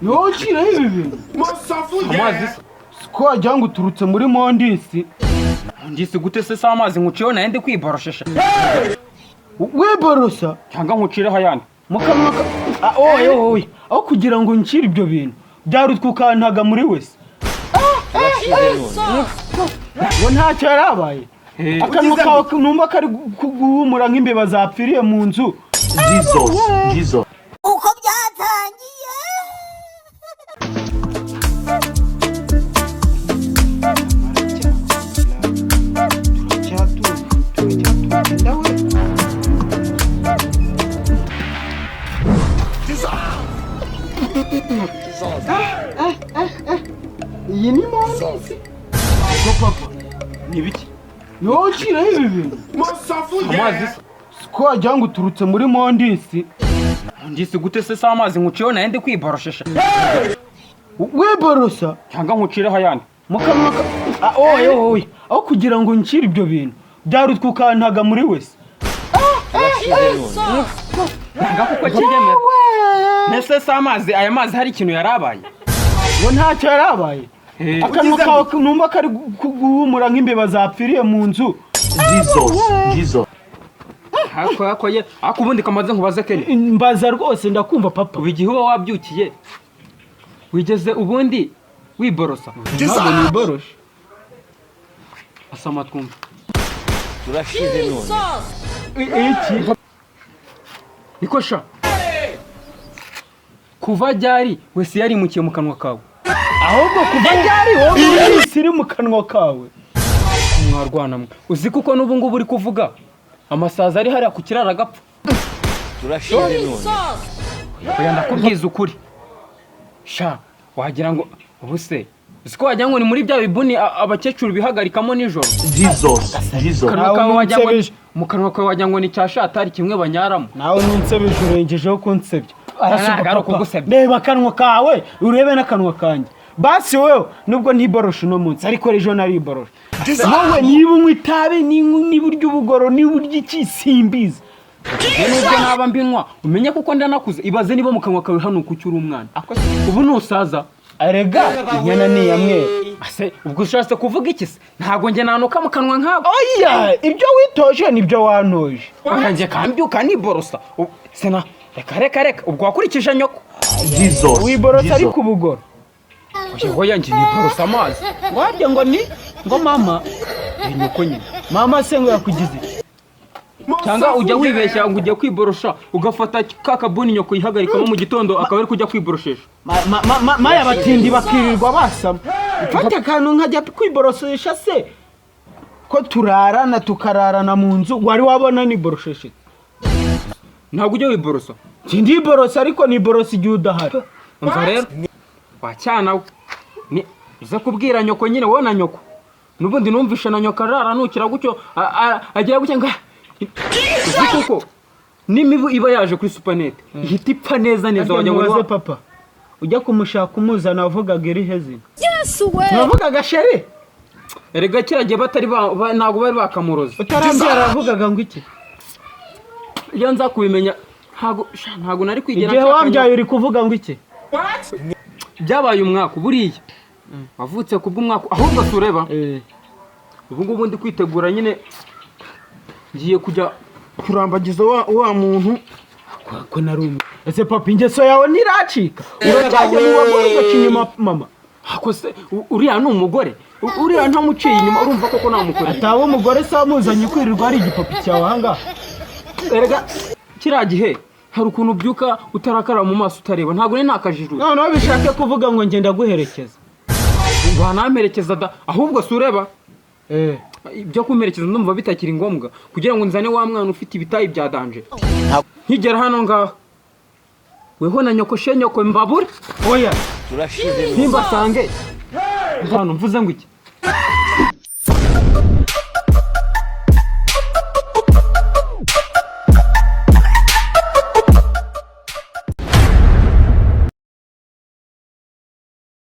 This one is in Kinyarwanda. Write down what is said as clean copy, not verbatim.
Nocira ibi. Amazi Ko wagira ngo uturutse muri mondisi. ngise gute se amazi nkuciyeho naende kwiboroshesha. We borosa Cyangwa nkucireho ayandi. mukanwa oye aho kugira ngo ncire ibyo bintu. Byarutwe ukantaga muri wese. Ngo ntacyo yarabaye. Akanwa kawe numva kari guhumura nk'imbeba zapfiriye mu nzu. Jesus. uko byatangiye. Iyi ni mondisi. Papa Ni biki? nocira ibi bintu. Amazi Ko wagira ngo uturutse muri mondisi. ngise gute se amazi nkuciyeho naende kwiboroshesha. We borosa Cyangwa nkucireho ayandi. mukanwa oye aho kugira ngo ncire ibyo bintu. Byarutwe ukantaga muri wese. Cyangwa kuko kigemera. Nese se amazi aya mazi hari ikintu yarabaye. Ngo ntacyo yarabaye. Akanwa kawe numva kari guhumura nk'imbeba zapfiriye mu nzu. Jesus. Ako ubundi kamaze nkubaze Keni. Mbaza rwose ndakumva papa. Ubu igihe uba wabyukiye wigeze ubundi wiborosa. Ntabwo niboroshe. Asama twumva. Turashize none. Iki? Niko sha. Kuva ryari wese yarimukiye mu kanwa kawe. Ahubwo kuva ryari wowe uri mu kanwa kawe. Mwarwana mwe. Uzi kuko n'ubu ngubu uri kuvuga amasaza ari hariya ku kirara agapfa. Turashize none. Oya ndakubwiza ukuri. Sha wagira ngo ubuse uziko wagira ngo ni muri bya bibuni abakecuru bihagarikamo nijoro. Jesus. Kanwa kawe wagira ngo mu kanwa kawe wagira ngo ni cyashatari kimwe banyaramo. Nawe nunsebeje urengejeho kunsebya. Arasuka kugusebya. Reba akanwa kawe urebe n'akanwa kanjye. Basi wewe nubwo ntiboroshe no munsi ariko rejo nari boroshe. Wowe niba unywa itabi niba urya ubugoro niba urya iki simbizi. Nubwo naba mbinwa umenye kuko ndanakuze ibaze niba mu kanwa kawe hano kucyura umwana. Ubu nusaza Arega inyana ni yamwe. ase ubwo ushatse kuvuga iki se ntago nge nanuka mu kanwa nkabo. Oya ibyo witoje nibyo wantoje. Nge kambyuka niborosa. Sena reka ubwo wakurikije nyoko. Jesus. Wiborosa ari ku bugoro. Hoya nge niborosa amazi. Warya ngo ni ngo mama. Nyoko nyine. Mama se ngo yakugize. Cyangwa ujya wibeshya ngo ujye kwiborosha ugafata kakabuni nyoko yihagarikamo mu gitondo akaba ari kujya kwiboroshesha. Maya batindi bakirirwa basama. Fata kantu nkajya kwiborosesha se. Ko turarana tukararana mu nzu wari wabona ni borosheshe. Ntabwo ujya wiborosa. Ndi borosa ariko ni borosa igihe udahari. Umva rero wacyana ni uza kubwira nyoko nyine wowe na nyoko. Nubundi numvisha na nyoko arara nukira gutyo agira gutya nga uzi kuko n'imibu iba yaje kuri supanete ihita ipfa neza wajya ngo papa ujya kumushaka umuzana wavugaga iri hezina. Yesu we. Navugaga sheri. Erega kiragiye batari ntago bari bakamuroza. Utarambira avugaga ngo iki? Iyo nza kubimenya ntago nari kwigera. Igihe wambyaye uri kuvuga ngo iki? Byabaye umwaka buriya. Wavutse kubw'umwaka ahubwo sureba. Ubu ngubu ndi kwitegura nyine ngiye kujya kurambagiza wa muntu ko narumye. Ese papa ingeso yawe ntiracika. Uracyaje mu bagore ugacinyuma mama. Hako se uriya ni umugore. Uriya ntamuciye inyuma urumva koko namukore. Atawe umugore se amuzanye kwirirwa ari igipapi cyawe hanga. Erega kiragihe hari ukuntu ubyuka utarakara mu maso utareba ntago ni nakajijuru. None bishake kuvuga ngo ngenda guherekeza. Banamerekeza da ahubwo sureba. Ibyo kumerekeza ndumva bitakiri ngombwa kugira ngo nzane wa mwana ufite ibitayi bya danje. Nkigera hano ngaho weho na nyoko mbabure. Oya Turashize none. Nimba sange hano mvuze ngo iki